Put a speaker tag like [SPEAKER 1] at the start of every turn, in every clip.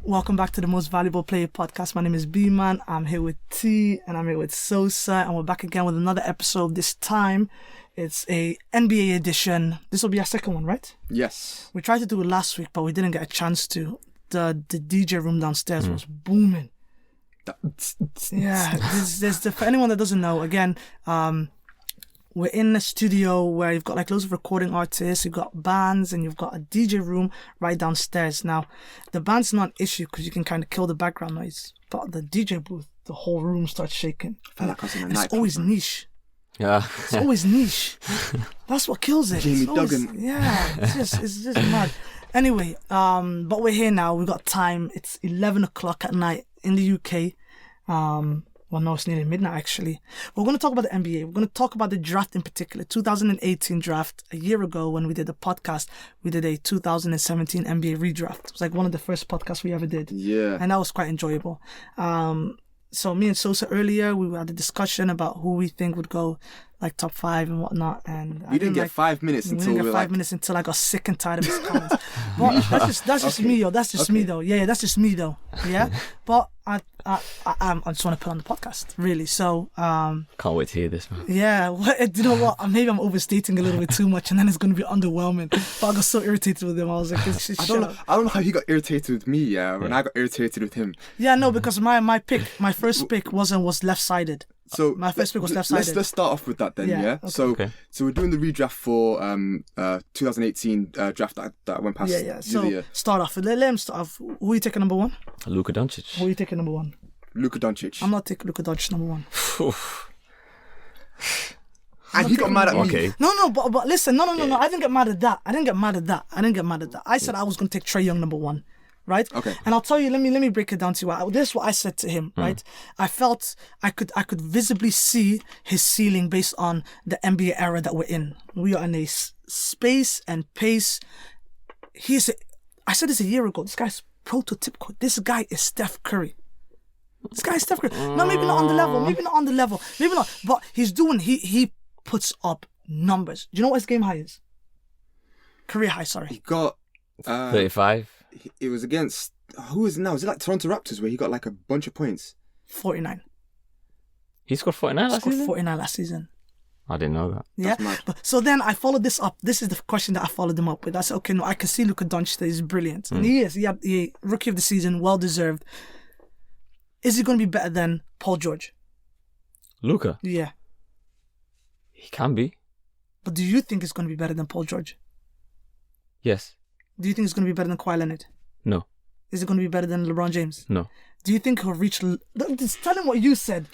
[SPEAKER 1] Welcome back to the Most Valuable Player podcast. My name is B-Man. I'm here with T and I'm here with Sosa, and we're back again with another episode. This time it's a NBA edition. This will be our second one, right?
[SPEAKER 2] Yes.
[SPEAKER 1] We tried to do it last week, but we didn't get a chance to. The DJ room downstairs was booming. Yeah, for anyone that doesn't know, again, we're in a studio where you've got like loads of recording artists, you've got bands, and you've got a DJ room right downstairs. Now, the band's not an issue because you can kind of kill the background noise, but the DJ booth, the whole room starts shaking.
[SPEAKER 2] I feel like I was in a
[SPEAKER 1] It's always niche.
[SPEAKER 3] Yeah.
[SPEAKER 1] It's always niche. That's what kills it.
[SPEAKER 2] Jamie
[SPEAKER 1] always,
[SPEAKER 2] Duggan.
[SPEAKER 1] Yeah, it's just mad. Anyway, but we're here now. We've got time. It's 11 o'clock at night in the UK. Well, no, it's nearly midnight, actually. We're going to talk about the NBA. We're going to talk about the draft in particular. 2018 draft. A year ago, when we did the podcast, we did a 2017 NBA redraft. It was like one of the first podcasts we ever did.
[SPEAKER 2] Yeah.
[SPEAKER 1] And that was quite enjoyable. So me and Sosa earlier, we had a discussion about who we think would go like top 5 and whatnot. And
[SPEAKER 2] we didn't get 5 minutes until we were like...
[SPEAKER 1] 5 minutes until I got sick and tired of his comments. But that's just me, though. That's just me, though. Yeah, that's just me, though. Yeah. But I just want to put on the podcast, really. So
[SPEAKER 3] Can't wait to hear this, man.
[SPEAKER 1] yeah. You know what? Maybe I'm overstating a little bit too much, and then it's going to be underwhelming. But I got so irritated with him. I was like,
[SPEAKER 2] I don't know how he got irritated with me. When I got irritated with him.
[SPEAKER 1] Yeah, no, because my first pick was left-sided.
[SPEAKER 2] So
[SPEAKER 1] my first pick was left-sided.
[SPEAKER 2] Let's start off with that then. Yeah.
[SPEAKER 1] Okay.
[SPEAKER 2] So we're doing the redraft for 2018 draft that went past.
[SPEAKER 1] Yeah. So start off. Let him start off. Who are you taking number 1?
[SPEAKER 3] Luka Doncic.
[SPEAKER 1] Who are you taking number 1?
[SPEAKER 2] Luka Doncic.
[SPEAKER 1] I'm not taking Luka Doncic number 1.
[SPEAKER 2] And he got mad at me.
[SPEAKER 3] Okay.
[SPEAKER 1] No, but listen, no. I didn't get mad at that. I said I was going to take Trae Young number 1, right?
[SPEAKER 2] Okay.
[SPEAKER 1] And I'll tell you, let me break it down to you. This is what I said to him, right? I felt I could visibly see his ceiling based on the NBA era that we're in. We are in a space and pace. I said this a year ago. This guy's prototypical. This guy is Steph Curry. No, maybe not on the level. Maybe not. But he's doing, he puts up numbers. Do you know what his game high is? Career high, sorry.
[SPEAKER 2] He got...
[SPEAKER 3] 35.
[SPEAKER 2] It was against... Who is it now? Is it like Toronto Raptors where he got like a bunch of points?
[SPEAKER 1] 49.
[SPEAKER 3] He scored 49 last season?
[SPEAKER 1] 49 last season.
[SPEAKER 3] I didn't know that.
[SPEAKER 1] Yeah. But, so then I followed this up. This is the question that I followed him up with. I said, okay, no, I can see Luka Doncic is brilliant. And he is. He had the rookie of the season, well deserved. Is he going to be better than Paul George?
[SPEAKER 3] Luka?
[SPEAKER 1] Yeah.
[SPEAKER 3] He can be.
[SPEAKER 1] But do you think it's going to be better than Paul George?
[SPEAKER 3] Yes.
[SPEAKER 1] Do you think it's going to be better than Kawhi Leonard?
[SPEAKER 3] No.
[SPEAKER 1] Is it going to be better than LeBron James?
[SPEAKER 3] No.
[SPEAKER 1] Do you think he'll reach... Just tell him what you said.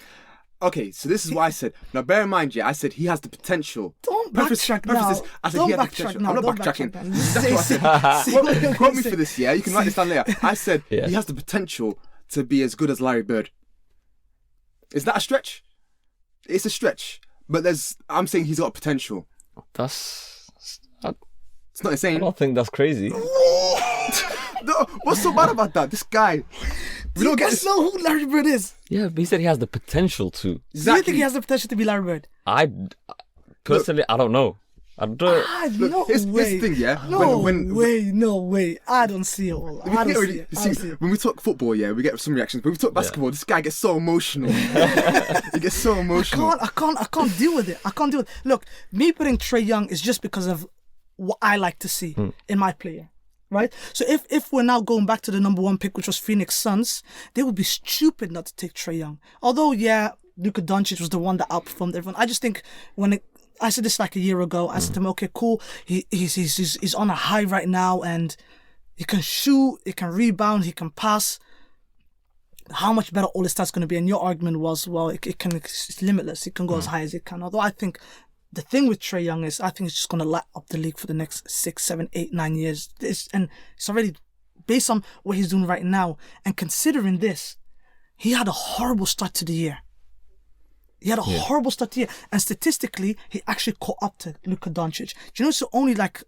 [SPEAKER 2] Okay, so this is what I said. Now, bear in mind, I said he has the potential.
[SPEAKER 1] Don't backtrack now.
[SPEAKER 2] I said he has the potential. I'm not backtracking. That's what I said. Quote me for this, yeah? You can write this down later. I said he has the potential to be as good as Larry Bird. Is that a stretch? It's a stretch. But I'm saying he's got potential.
[SPEAKER 3] It's
[SPEAKER 2] not insane.
[SPEAKER 3] I don't think that's crazy.
[SPEAKER 2] No, what's so bad about that? This guy.
[SPEAKER 1] Do you guys know who Larry Bird is?
[SPEAKER 3] Yeah, but he said he has the potential to.
[SPEAKER 1] Exactly. Do you think he has the potential to be Larry Bird?
[SPEAKER 3] Personally, I don't know.
[SPEAKER 1] No
[SPEAKER 2] here's
[SPEAKER 1] way.
[SPEAKER 2] the thing, yeah?
[SPEAKER 1] No way. I don't see it all.
[SPEAKER 2] When we talk football, we get some reactions. When we talk basketball, this guy gets so emotional. He gets so emotional.
[SPEAKER 1] I can't deal with it. Look, me putting Trae Young is just because of what I like to see in my player. Right? So if we're now going back to the number 1 pick, which was Phoenix Suns, they would be stupid not to take Trae Young. Although, Luka Doncic was the one that outperformed everyone. I just think I said this like a year ago. I said to him, okay, cool. He's on a high right now, and he can shoot, he can rebound, he can pass. How much better all his stats going to be? And your argument was, well, it's limitless. It can go as high as it can. Although I think the thing with Trae Young is, I think it's just going to light up the league for the next 6, 7, 8, 9 years. And it's already based on what he's doing right now. And considering this, he had a horrible start to the year. Horrible start to the year. And statistically, he actually caught up to Luka Doncic. Do you know it's only like,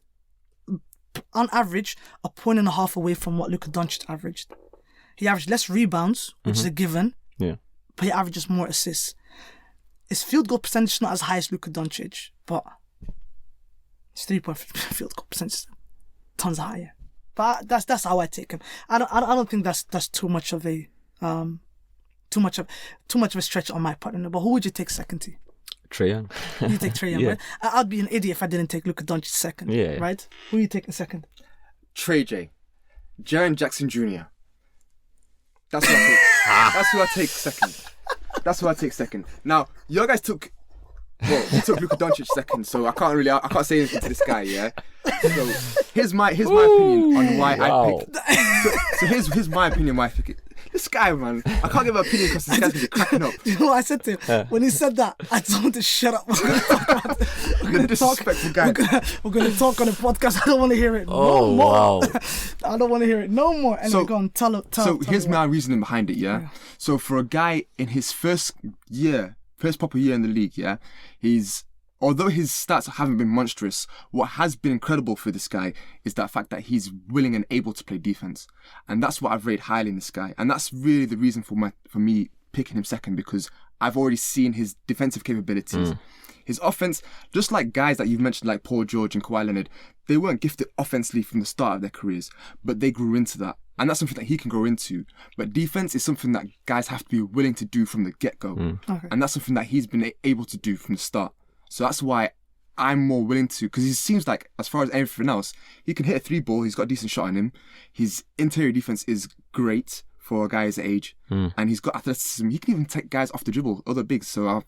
[SPEAKER 1] on average, 1.5 points away from what Luka Doncic averaged. He averaged less rebounds, which is a given. Yeah. But he averages more assists. His field goal percentage is not as high as Luka Doncic, but his 3-point field goal percentage is tons higher. But that's how I take him. I don't think that's too much of a too much of a stretch on my part. But who would you take second to?
[SPEAKER 3] Trae Young.
[SPEAKER 1] You take Trae Young,
[SPEAKER 3] Yeah.
[SPEAKER 1] right? I'd be an idiot if I didn't take Luka Doncic second.
[SPEAKER 3] Yeah.
[SPEAKER 1] Right? Who are you taking second?
[SPEAKER 2] Trey J. Jaren Jackson Jr. That's who I take. That's who I take second. That's who I take second. Now, you guys took... Well, you took Luka Doncic second, so I can't say anything to this guy, yeah? So, here's my opinion on why I picked... So here's my opinion why I picked it. This guy, man, I can't give an opinion because this guy's going to be cracking up.
[SPEAKER 1] You know what I said to him? When he said that, I told him to shut up. We're going to talk. We're going to talk on the podcast. I don't want to hear it no more. Wow. I don't want to hear it no more. And go on, tell
[SPEAKER 2] here's my reasoning behind it, yeah? So for a guy in his first proper year in the league, yeah, although his stats haven't been monstrous, what has been incredible for this guy is that fact that he's willing and able to play defense. And that's what I've rated highly in this guy. And that's really the reason for me picking him second, because I've already seen his defensive capabilities. His offense, just like guys that you've mentioned like Paul George and Kawhi Leonard, they weren't gifted offensively from the start of their careers, but they grew into that. And that's something that he can grow into. But defense is something that guys have to be willing to do from the get-go.
[SPEAKER 1] Okay.
[SPEAKER 2] And that's something that he's been able to do from the start. So that's why I'm more willing to, because he seems like, as far as everything else, he can hit a 3-ball, he's got a decent shot on him. His interior defense is great for a guy his age. And he's got athleticism. He can even take guys off the dribble, other bigs. So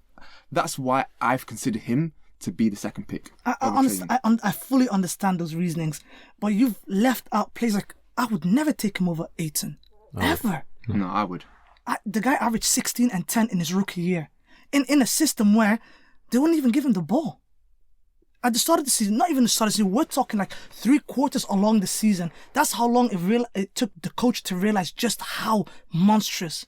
[SPEAKER 2] that's why I've considered him to be the second pick.
[SPEAKER 1] I fully understand those reasonings, but you've left out plays like, I would never take him over Ayton. Ever.
[SPEAKER 2] No, I would.
[SPEAKER 1] The guy averaged 16 and 10 in his rookie year. In a system where they wouldn't even give him the ball. At the start of the season, not even the start of the season, we're talking like 3 quarters along the season. That's how long it took the coach to realize just how monstrous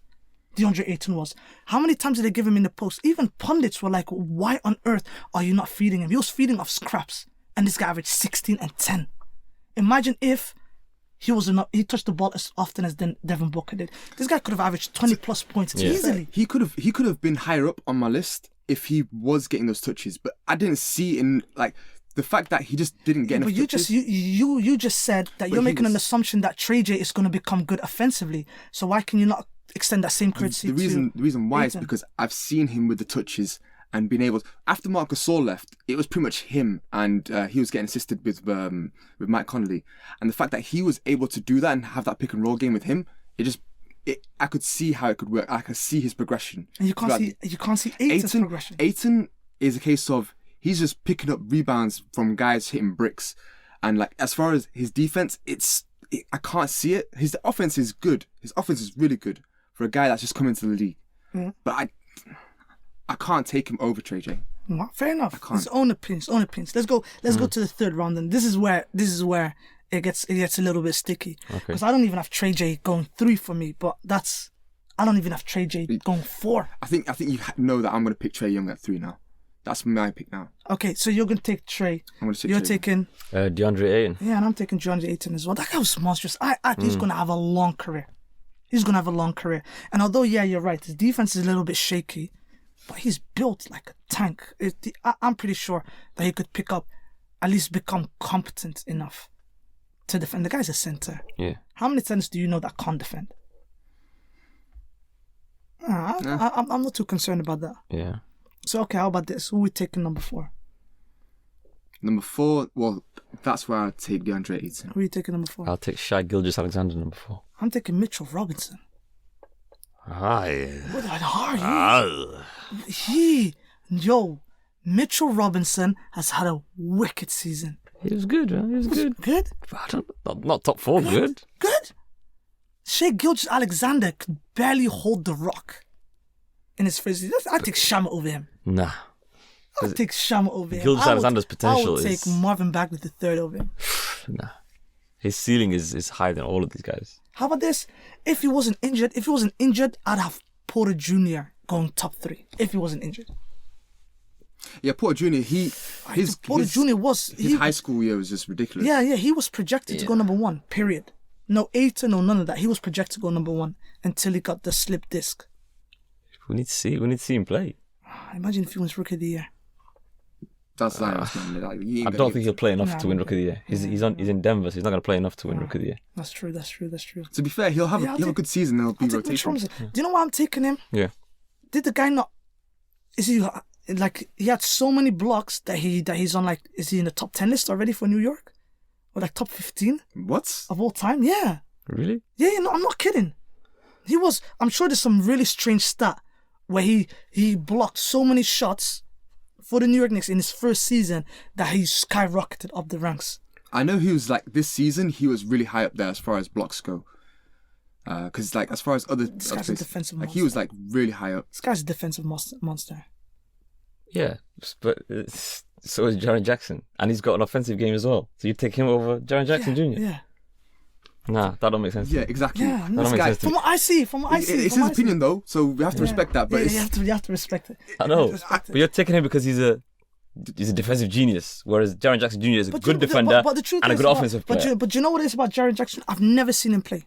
[SPEAKER 1] DeAndre Ayton was. How many times did they give him in the post? Even pundits were like, why on earth are you not feeding him? He was feeding off scraps. And this guy averaged 16 and 10. Imagine if he touched the ball as often as Devin Booker did. This guy could have averaged 20 plus points easily.
[SPEAKER 2] He could have been higher up on my list if he was getting those touches, but I didn't see in like the fact that he just didn't get enough touches.
[SPEAKER 1] You just said that you're making an assumption that Trae J is going to become good offensively. So why can you not extend that same courtesy?
[SPEAKER 2] The reason why
[SPEAKER 1] Ayton?
[SPEAKER 2] is because I've seen him with the touches and been able. After Marc Gasol left, it was pretty much him, and he was getting assisted with Mike Conley, and the fact that he was able to do that and have that pick and roll game with him, I could see how it could work. I could see his progression.
[SPEAKER 1] And you can't see Ayton's progression.
[SPEAKER 2] Ayton is a case of he's just picking up rebounds from guys hitting bricks, and like as far as his defense, I can't see it. His offense is good. His offense is really good for a guy that's just come into the league. But I can't take him over Trae J.
[SPEAKER 1] Well, fair enough. His own opinions. Let's go to the third round, and this is where it gets a little bit sticky. Because I don't even have Trae J going 3 for me, but I don't even have Trae J going 4.
[SPEAKER 2] I think you know that I'm going to pick Trae Young at 3 now. That's my pick now.
[SPEAKER 1] Okay, so you're going to take Trae.
[SPEAKER 2] I'm going to take
[SPEAKER 1] You're
[SPEAKER 2] Trae.
[SPEAKER 1] taking
[SPEAKER 3] DeAndre Ayton.
[SPEAKER 1] Yeah, and I'm taking DeAndre Ayton as well. That guy was monstrous. I think he's going to have a long career. And although, yeah, you're right, his defense is a little bit shaky, but he's built like a tank. I'm pretty sure that he could pick up, at least become competent enough to defend. The guy's a center.
[SPEAKER 3] Yeah.
[SPEAKER 1] How many centers do you know that can't defend? I'm not too concerned about that.
[SPEAKER 3] Yeah.
[SPEAKER 1] So, okay, how about this? Who are we taking number 4?
[SPEAKER 2] Number 4, well, that's where I'd take DeAndre Ayton.
[SPEAKER 1] Who are you taking number 4?
[SPEAKER 3] I'll take Shai Gilgeous-Alexander number 4.
[SPEAKER 1] I'm taking Mitchell Robinson.
[SPEAKER 3] Hi.
[SPEAKER 1] What are you? Mitchell Robinson has had a wicked season.
[SPEAKER 3] He was good, man. He was good.
[SPEAKER 1] Good?
[SPEAKER 3] Not top 4, good.
[SPEAKER 1] Good? Shai Gilgeous-Alexander could barely hold the rock in his first season. I'd take Shama over him.
[SPEAKER 3] Nah.
[SPEAKER 1] I'd take Shama over him.
[SPEAKER 3] Gilgeous-Alexander's potential
[SPEAKER 1] I would take Marvin Bagley the third over him.
[SPEAKER 3] Nah. His ceiling is higher than all of these guys.
[SPEAKER 1] How about this? If he wasn't injured, I'd have Porter Jr. going top 3. If he wasn't injured.
[SPEAKER 2] Yeah, Porter Jr. His high school year was just ridiculous.
[SPEAKER 1] Yeah, he was projected to go number 1. Period. No Ayton, no none of that. He was projected to go number 1 until he got the slip disc.
[SPEAKER 3] We need to see him play.
[SPEAKER 1] Imagine if he was Rookie of the Year.
[SPEAKER 2] That's Zion's man. Like,
[SPEAKER 3] I don't think he'll play enough to win Rookie of the Year. He's in Denver, so he's not going to play enough to win Rookie of the Year.
[SPEAKER 1] That's true.
[SPEAKER 2] To be fair, he'll have a good season. There'll be rotation.
[SPEAKER 1] Do you know why I'm taking him?
[SPEAKER 3] Yeah.
[SPEAKER 1] Did the guy not? Is he like he had so many blocks that he's on like? Is he in the top 10 list already for New York? Or like top 15?
[SPEAKER 2] What?
[SPEAKER 1] Of all time? Yeah.
[SPEAKER 3] Really?
[SPEAKER 1] Yeah. No, I'm not kidding. He was. I'm sure there's some really strange stat where he blocked so many shots for the New York Knicks in his first season that he skyrocketed up the ranks.
[SPEAKER 2] I know he was like this season. He was really high up there as far as blocks go. Because like as far as other
[SPEAKER 1] guy's a defensive
[SPEAKER 2] like
[SPEAKER 1] monster.
[SPEAKER 2] he was like really high up.
[SPEAKER 1] This guy's a defensive monster.
[SPEAKER 3] Yeah, but so is Jaren Jackson, and he's got an offensive game as well. So you take him over Jaren Jackson Jr.
[SPEAKER 1] Yeah.
[SPEAKER 3] Nah, that don't make sense.
[SPEAKER 2] Yeah, exactly.
[SPEAKER 1] Yeah,
[SPEAKER 3] that don't make sense.
[SPEAKER 1] from what I see,
[SPEAKER 2] it's his opinion though, so we have to respect that. But
[SPEAKER 1] you have to respect it.
[SPEAKER 3] I know, but you're taking him because he's a defensive genius, whereas Jaren Jackson Jr. is a good defender and a good offensive player.
[SPEAKER 1] But you know what it is about Jaren Jackson? I've never seen him play.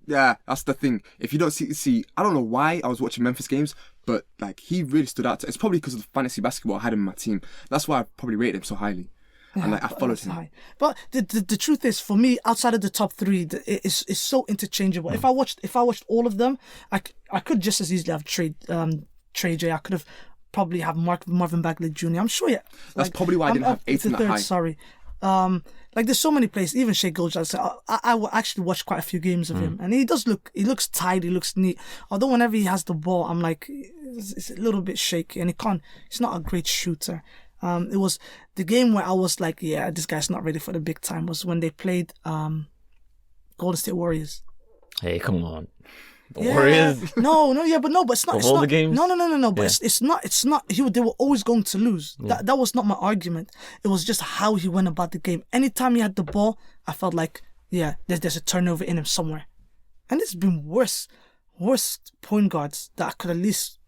[SPEAKER 2] Yeah, that's the thing. If you don't see, I don't know why I was watching Memphis games, but like he really stood out. It's probably because of the fantasy basketball I had him in my team. That's why I probably rated him so highly. And like I followed him.
[SPEAKER 1] But the truth is, for me, outside of the top three, it's so interchangeable. If I watched all of them, I could just as easily have Trey J. I could have probably have Marvin Bagley Jr. I'm sure. Yeah,
[SPEAKER 2] that's probably why I didn't have 8 in that high.
[SPEAKER 1] Sorry. Like there's so many players, even Shai Gilgeous. I actually watched quite a few games of him, and he looks tight, he looks neat. Although whenever he has the ball, I'm like, it's a little bit shaky, and he's not a great shooter. It was the game where I was like, yeah, this guy's not ready for the big time. Was when they played Golden State Warriors.
[SPEAKER 3] Hey, come on. Warriors.
[SPEAKER 1] But it's not.
[SPEAKER 3] Of all the games?
[SPEAKER 1] No. But it's not. They were always going to lose. Yeah. That was not my argument. It was just how he went about the game. Anytime he had the ball, I felt like, yeah, there's a turnover in him somewhere. And it's been worse point guards that could at least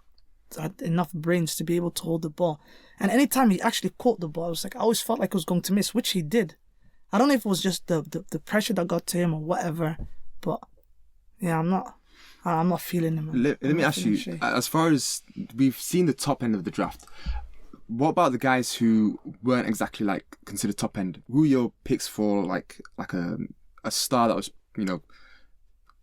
[SPEAKER 1] had enough brains to be able to hold the ball. And anytime he actually caught the ball, I always felt like he was going to miss, which he did. I don't know if it was just the pressure that got to him or whatever, but yeah, I'm not feeling him.
[SPEAKER 2] Let me ask you, as far as we've seen the top end of the draft, what about the guys who weren't exactly like considered top end? Who are your picks for like a star that was,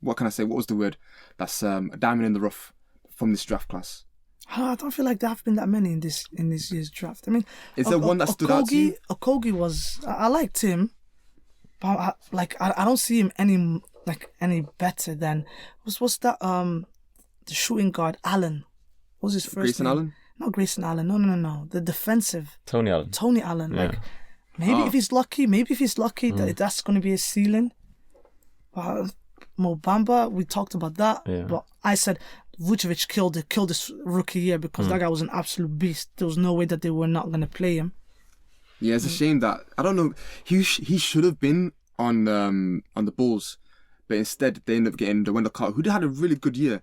[SPEAKER 2] what can I say? What was the word? That's a diamond in the rough from this draft class.
[SPEAKER 1] I don't feel like there have been that many in this year's draft. I mean,
[SPEAKER 2] is there one that stood out to you?
[SPEAKER 1] Okogie was. I liked him, but I don't see him any better than what's that the shooting guard Allen. What was his first
[SPEAKER 2] Grayson
[SPEAKER 1] name?
[SPEAKER 2] Allen?
[SPEAKER 1] Not Grayson Allen. No. The defensive
[SPEAKER 3] Tony Allen.
[SPEAKER 1] Yeah. Like maybe if he's lucky, that's going to be a ceiling. Mo Bamba, we talked about that, but I said Vucevic killed this rookie year because that guy was an absolute beast. There was no way that they were not going to play him.
[SPEAKER 2] Yeah, it's a shame that I don't know. He should have been on the Bulls, but instead they ended up getting the Wendell Carter, who had a really good year,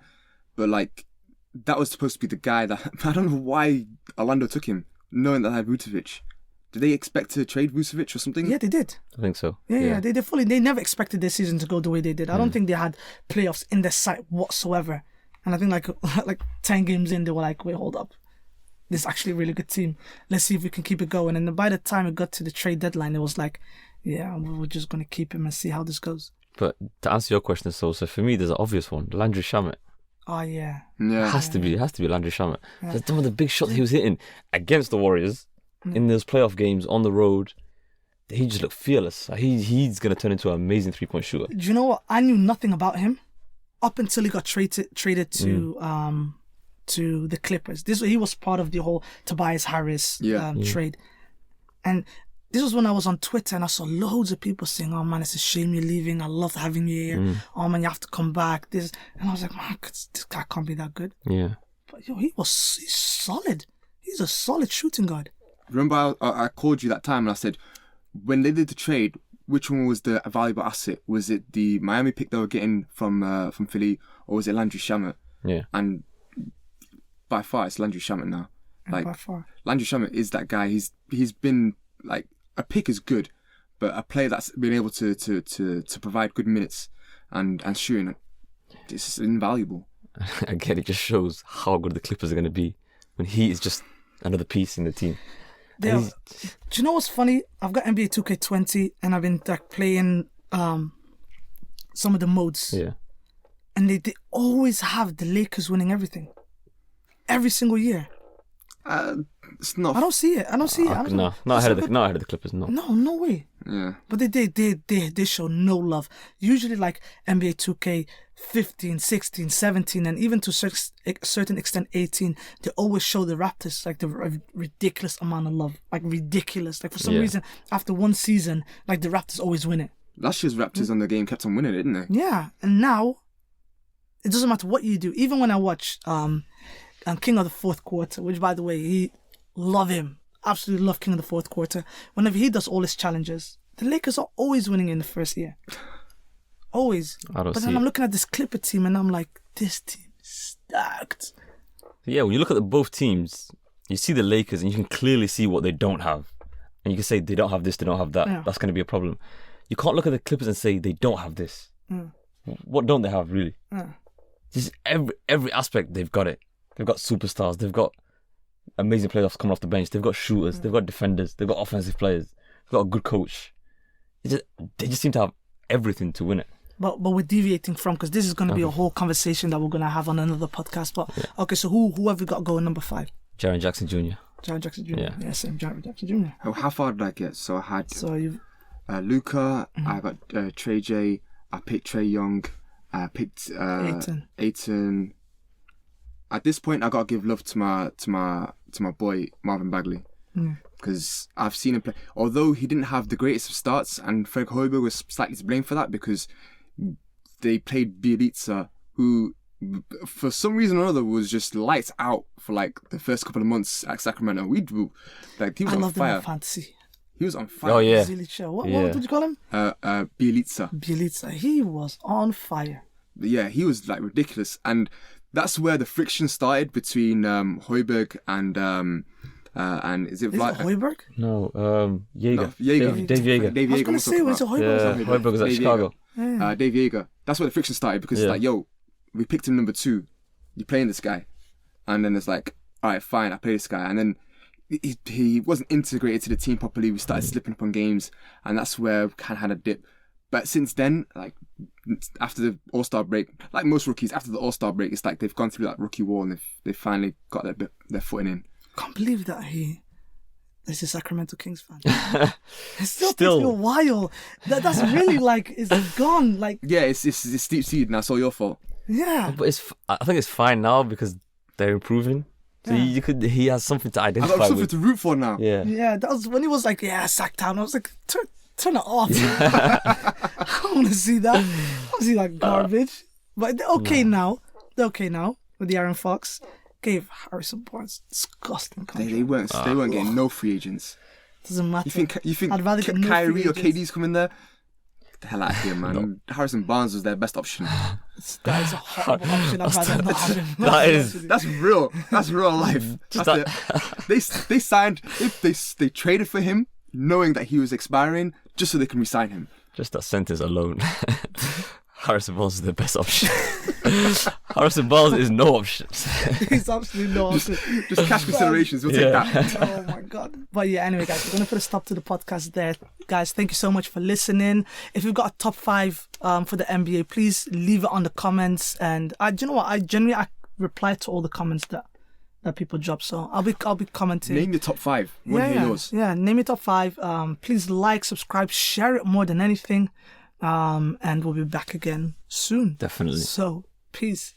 [SPEAKER 2] but like that was supposed to be the guy that I don't know why Orlando took him, knowing that I had Vucevic. Did they expect to trade Vucevic or something?
[SPEAKER 1] Yeah, they did.
[SPEAKER 3] I think so.
[SPEAKER 1] Yeah. They never expected their season to go the way they did. I don't think they had playoffs in their sight whatsoever. And I think like 10 games in, they were like, wait, hold up. This is actually a really good team. Let's see if we can keep it going. And then by the time it got to the trade deadline, it was like, yeah, we're just going to keep him and see how this goes.
[SPEAKER 3] But to answer your question, so for me, there's an obvious one. Landry Shamet.
[SPEAKER 1] Oh, yeah.
[SPEAKER 2] Yeah.
[SPEAKER 3] It has to be Landry Shamet. Yeah. Some of the big shots he was hitting against the Warriors in those playoff games on the road, he just looked fearless. He's going to turn into an amazing three-point shooter.
[SPEAKER 1] Do you know what? I knew nothing about him up until he got traded to the Clippers. He was part of the whole Tobias Harris trade. And this was when I was on Twitter and I saw loads of people saying, oh man, it's a shame you're leaving. I loved having you here. Oh man, you have to come back. And I was like, man, this guy can't be that good.
[SPEAKER 3] Yeah.
[SPEAKER 1] But he's solid. He's a solid shooting guard.
[SPEAKER 2] Remember I called you that time and I said, when they did the trade, which one was the valuable asset? Was it the Miami pick they were getting from Philly, or was it Landry Shamet?
[SPEAKER 3] Yeah.
[SPEAKER 2] And by far, it's Landry Shamet now.
[SPEAKER 1] By far,
[SPEAKER 2] Landry Shamet is that guy. He's been like, a pick is good, but a player that's been able to provide good minutes and shooting, it's invaluable.
[SPEAKER 3] Again, it just shows how good the Clippers are going to be when he is just another piece in the team.
[SPEAKER 1] Do you know what's funny? I've got NBA 2K20 and I've been like playing some of the modes.
[SPEAKER 3] Yeah.
[SPEAKER 1] And they always have the Lakers winning everything. Every single year.
[SPEAKER 2] It's not.
[SPEAKER 1] I don't see it. Not
[SPEAKER 3] ahead of the Clippers.
[SPEAKER 1] No way.
[SPEAKER 2] Yeah.
[SPEAKER 1] But they show no love. Usually like NBA 2K 15, 16, 17, and even to a certain extent 18, they always show the Raptors like the ridiculous amount of love. Like ridiculous. Like for some reason, after one season, like the Raptors always win it.
[SPEAKER 2] Last year's Raptors on the game kept on winning it, didn't they?
[SPEAKER 1] Yeah. And now, it doesn't matter what you do. Even when I watch King of the Fourth Quarter, which by the way, love him. Absolutely love King of the Fourth Quarter. Whenever he does all his challenges, the Lakers are always winning in the first year. Always. But then I'm looking at this Clipper team and I'm like, this team is stacked.
[SPEAKER 3] Yeah, when you look at both teams, you see the Lakers and you can clearly see what they don't have. And you can say they don't have this, they don't have that. Yeah. That's going to be a problem. You can't look at the Clippers and say they don't have this. What don't they have, really? Just every aspect, they've got it. They've got superstars. They've got amazing players coming off the bench. They've got shooters. They've got defenders. They've got offensive players. They've got a good coach. They just seem to have everything to win it.
[SPEAKER 1] But we're deviating from, because this is going to be a whole conversation that we're going to have on another podcast. But okay, so who have we got going number 5?
[SPEAKER 3] Jaren Jackson Jr.
[SPEAKER 1] Jaren Jackson Jr. Yeah, same. Jaren Jackson Jr.
[SPEAKER 2] Oh, how far did I get? So I had
[SPEAKER 1] you've
[SPEAKER 2] Luka. I got Trey J. I picked Trae Young. I picked Ayton. At this point, I gotta give love to my boy Marvin Bagley, because I've seen him play. Although he didn't have the greatest of starts, and Fred Hoiberg was slightly to blame for that, because they played Bielitsa, who for some reason or other was just lights out for like the first couple of months at Sacramento. He was on fire.
[SPEAKER 1] Him in fantasy.
[SPEAKER 2] He was on fire.
[SPEAKER 3] Oh yeah.
[SPEAKER 1] What did you call him?
[SPEAKER 2] Bielitsa.
[SPEAKER 1] Bielitsa. He was on fire.
[SPEAKER 2] Yeah, he was like ridiculous, and that's where the friction started between Hoiberg and is it
[SPEAKER 1] Hoiberg?
[SPEAKER 3] No, Jaeger.
[SPEAKER 2] Jaeger.
[SPEAKER 3] Dave Jaeger.
[SPEAKER 1] I was going to say, was it Hoiberg?
[SPEAKER 3] Yeah, Hoiberg was at Chicago.
[SPEAKER 2] Dave Jaeger. That's where the friction started, because it's like, yo, we picked him number 2. You're playing this guy, and then it's like, all right, fine, I play this guy, and then he wasn't integrated to the team properly. We started slipping up on games, and that's where we kind of had a dip. But since then, like after the All-Star break, like most rookies, after the All-Star break, it's like they've gone through that rookie wall and they've finally got their footing in.
[SPEAKER 1] Can't believe that is a Sacramento Kings fan. It still takes me a while. That's really like, it's gone. Like,
[SPEAKER 2] yeah, it's deep seed, and that's all your fault.
[SPEAKER 1] Yeah,
[SPEAKER 3] but I think it's fine now because they're improving. So he has something to identify with.
[SPEAKER 2] I've got something to root for now.
[SPEAKER 1] Yeah. That was when he was like, Sacktown. I was like, turn it off. I don't want to see that. I want to see that garbage. But they're okay now. They're okay now with the Aaron Fox. Gave Harrison Barnes disgusting contract.
[SPEAKER 2] They weren't getting no free agents.
[SPEAKER 1] Doesn't matter.
[SPEAKER 2] You think
[SPEAKER 1] I'd rather get
[SPEAKER 2] Kyrie
[SPEAKER 1] no
[SPEAKER 2] or KD's coming there? Get the hell out of here, man. No. Harrison Barnes was their best option.
[SPEAKER 1] That is a horrible option. I'd rather not have him.
[SPEAKER 2] That's real. That's real life. They signed. They traded for him, knowing that he was expiring, just so they can re-sign him.
[SPEAKER 3] Just that sentence alone. Harrison Barnes is the best option. Harrison Barnes is no option.
[SPEAKER 1] He's absolutely no option.
[SPEAKER 2] Just cash considerations. We'll take that.
[SPEAKER 1] Oh my God. But yeah, anyway, guys, we're going to put a stop to the podcast there. Guys, thank you so much for listening. If you've got a top 5 for the NBA, please leave it on the comments. And do you know what? I reply to all the comments that people drop. So I'll be commenting.
[SPEAKER 2] Name your top 5. Yours.
[SPEAKER 1] Yeah, name your top 5. Please like, subscribe, share it more than anything. And we'll be back again soon.
[SPEAKER 3] Definitely.
[SPEAKER 1] So, peace.